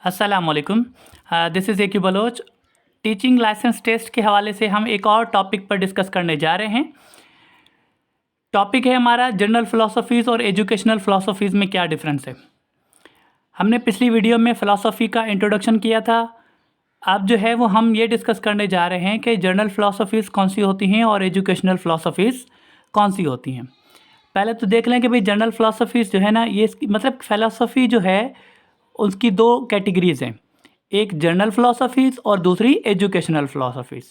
अस्सलामुअलैकुम। This is AQ Baloch. Teaching licence test के हवाले से हम एक और टॉपिक पर डिस्कस करने जा रहे हैं। टॉपिक है हमारा जनरल फ़िलासफ़ीज़ और एजुकेशनल फ़िलासफ़ीज़ में क्या डिफरेंस है। हमने पिछली वीडियो में फ़िलासफ़ी का इंट्रोडक्शन किया था। अब जो है वो हम ये डिस्कस करने जा रहे हैं कि जनरल फ़िलासफ़ीज़ कौन सी होती हैं और एजुकेशनल फ़िलासफ़ीज़ कौन सी होती हैं। पहले तो देख लें कि भाई जनरल फ़िलासफ़ीज़ जो है ना, ये मतलब फ़िलासफ़ी जो है उसकी दो कैटेगरीज़ हैं, एक जनरल फ़िलासफ़ीज़ और दूसरी एजुकेशनल फ़िलासफ़ीज़।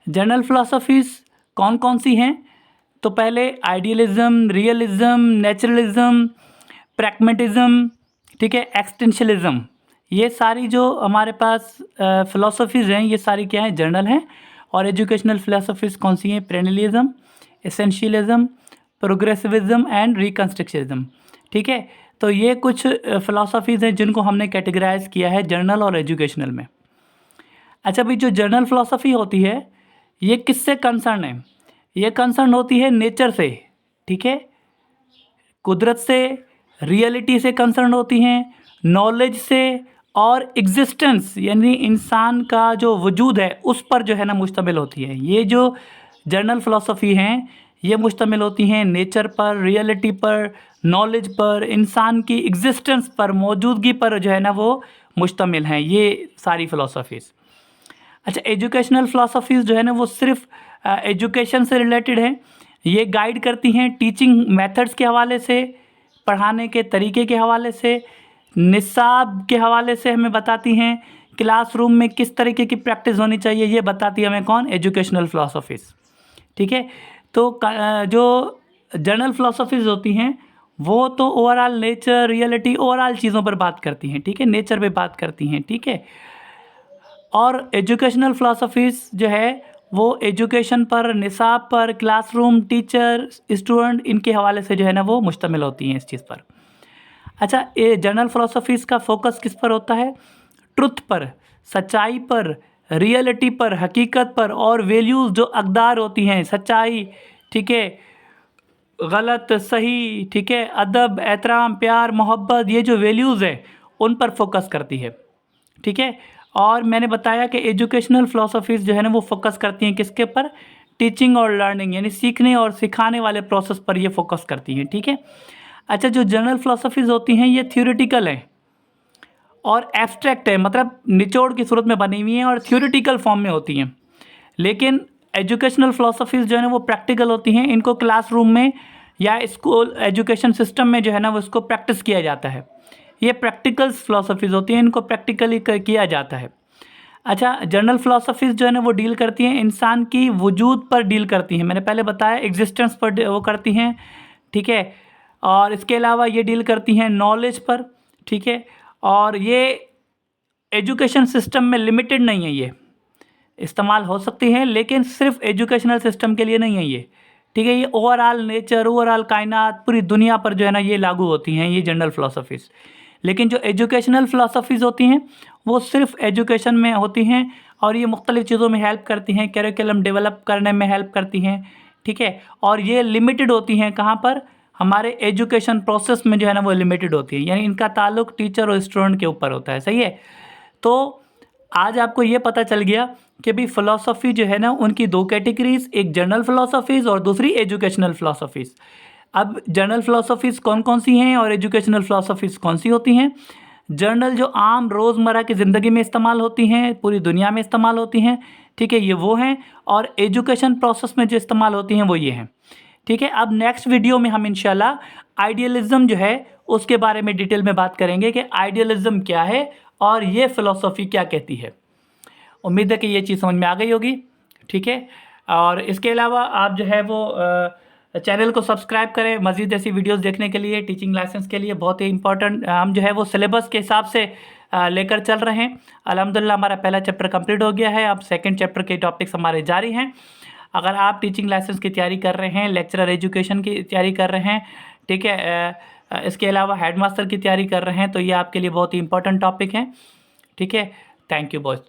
जनरल फ़िलासफ़ीज़ कौन कौन सी हैं? तो पहले आइडियलिज़म, रियलिज़म, नेचुरलिज़म, प्रैग्मेटिज़म, ठीक है, एक्सटेंशलिज़म, ये सारी जो हमारे पास फ़िलासफ़ीज़ हैं, ये सारी क्या हैं? जनरल हैं। और एजुकेशनल फ़िलासफ़ीज़ कौन सी हैं? पेरेनियलिज़म, एसेंशियलिज़म, प्रोग्रेसिविज़म एंड रिकंस्ट्रक्शनिज़म। ठीक है, तो ये कुछ फ़िलासफ़ीज़ हैं जिनको हमने कैटेगराइज़ किया है जनरल और एजुकेशनल में। अच्छा भाई, जो जनरल फ़िलासफ़ी होती है ये किससे कंसर्न है? ये कंसर्न होती है नेचर से, ठीक है, कुदरत से, रियलिटी से कंसर्न होती हैं, नॉलेज से और एग्जिस्टेंस यानी इंसान का जो वजूद है उस पर जो है ना मुश्तमिल होती है। ये जो जनरल फ़िलासफ़ी हैं ये मुश्तमिल होती हैं नेचर पर, रियलिटी पर, नॉलेज पर, इंसान की एग्जिस्टेंस पर, मौजूदगी पर जो है ना वो मुश्तमिल हैं ये सारी फ़िलासफ़ीज़। अच्छा, एजुकेशनल फ़िलासफ़ीज़ जो है ना वो सिर्फ एजुकेशन से रिलेटेड हैं। ये गाइड करती हैं टीचिंग मेथड्स के हवाले से, पढ़ाने के तरीके के हवाले से, निसाब के हवाले से हमें बताती हैं, क्लासरूम में किस तरीके की प्रैक्टिस होनी चाहिए ये बताती है हमें कौन? Educational philosophies. ठीक है, तो जो जनरल फ़िलासफ़ीज़ होती हैं वो तो ओवरऑल नेचर, रियलिटी, ओवरऑल चीज़ों पर बात करती हैं, ठीक है, नेचर पे बात करती हैं, ठीक है। और एजुकेशनल फ़िलासफ़ीज़ जो है वो एजुकेशन पर, निसाब पर, क्लासरूम, टीचर, स्टूडेंट, इनके हवाले से जो है ना वो मुश्तमिल होती हैं इस चीज़ पर। अच्छा, ये जनरल फ़िलासफ़ीज़ का फ़ोकस किस पर होता है? ट्रुथ पर, सच्चाई पर, रियलिटी पर, हकीकत पर और वैल्यूज़ जो अक़दार होती हैं, सच्चाई, ठीक है, गलत, सही, ठीक है, अदब, एहतराम, प्यार, मोहब्बत, ये जो वैल्यूज़ है उन पर फोकस करती है, ठीक है। और मैंने बताया कि एजुकेशनल फ़िलासफ़ीज़ जो है ना वो फोकस करती हैं किसके पर? टीचिंग और लर्निंग यानी सीखने और सिखाने वाले प्रोसेस पर ये फोकस करती हैं, ठीक है। अच्छा, जो जनरल फ़िलासफ़ीज़ होती हैं ये थ्योरेटिकल हैं और एब्स्ट्रैक्ट है, मतलब निचोड़ की सूरत में बनी हुई हैं और थ्योरेटिकल फॉर्म में होती हैं। लेकिन एजुकेशनल फ़िलासफ़ीज़ जो है ना वो प्रैक्टिकल होती हैं, इनको क्लासरूम में या स्कूल एजुकेशन सिस्टम में जो है ना वो इसको प्रैक्टिस किया जाता है। ये प्रैक्टिकल फ़िलासफ़ीज़ होती हैं, इनको प्रैक्टिकली किया जाता है। अच्छा, जनरल फ़िलासफ़ीज़ जो है ना वो डील करती हैं इंसान की वजूद पर डील करती हैं, मैंने पहले बताया एग्जिस्टेंस पर वो करती हैं, ठीक है। और इसके अलावा ये डील करती हैं नॉलेज पर, ठीक है। और ये एजुकेशन सिस्टम में लिमिटेड नहीं है, ये इस्तेमाल हो सकती हैं लेकिन सिर्फ एजुकेशनल सिस्टम के लिए नहीं है ये, ठीक है। ये ओवरऑल नेचर, ओवरऑल कायनात, पूरी दुनिया पर जो है ना ये लागू होती हैं ये जनरल फ़िलासफ़ीज़। लेकिन जो एजुकेशनल फ़िलासफ़ीज़ होती हैं वो सिर्फ एजुकेशन में होती हैं और ये मुख्तलिफ़ चीज़ों में हेल्प करती हैं, करिकुलम डेवलप करने में हेल्प करती हैं, ठीक है। और ये लिमिटेड होती हैं कहाँ पर? हमारे एजुकेशन प्रोसेस में जो है ना वो लिमिटेड होती है, यानी इनका ताल्लुक टीचर और स्टूडेंट के ऊपर होता है, सही है। तो आज आपको ये पता चल गया कि भाई फ़िलासफ़ी जो है ना उनकी दो कैटेगरीज़, एक जनरल फ़िलासफ़ीज़ और दूसरी एजुकेशनल फ़िलासफ़ीज़। अब जनरल फ़िलासफ़ीज़ कौन कौन सी हैं और एजुकेशनल फ़िलासफ़ीज़ कौन सी होती हैं? जनरल जो आम रोज़मर्रा की ज़िंदगी में इस्तेमाल होती हैं, पूरी दुनिया में इस्तेमाल होती हैं, ठीक है, ये वो हैं। और एजुकेशन प्रोसेस में जो इस्तेमाल होती हैं वो ये हैं, ठीक है। अब नेक्स्ट वीडियो में हम इंशाल्लाह आइडियलिज़म जो है उसके बारे में डिटेल में बात करेंगे कि आइडियलिज़म क्या है और ये फ़िलासफ़ी क्या कहती है। उम्मीद है कि ये चीज़ समझ में आ गई होगी, ठीक है। और इसके अलावा आप जो है वो चैनल को सब्सक्राइब करें मज़ीद ऐसी वीडियोस देखने के लिए, टीचिंग लाइसेंस के लिए बहुत ही इंपॉर्टेंट हम जो है वो सिलेबस के हिसाब से लेकर चल रहे हैं। अल्हम्दुलिल्लाह हमारा पहला चैप्टर कंप्लीट हो गया है, अब सेकंड चैप्टर के टॉपिक्स हमारे जारी हैं। अगर आप टीचिंग लाइसेंस की तैयारी कर रहे हैं, लेक्चरर एजुकेशन की तैयारी कर रहे हैं, ठीक है, इसके अलावा हेड मास्टर की तैयारी कर रहे हैं तो ये आपके लिए बहुत ही इंपॉर्टेंट टॉपिक है, ठीक है। थैंक यू बहुत।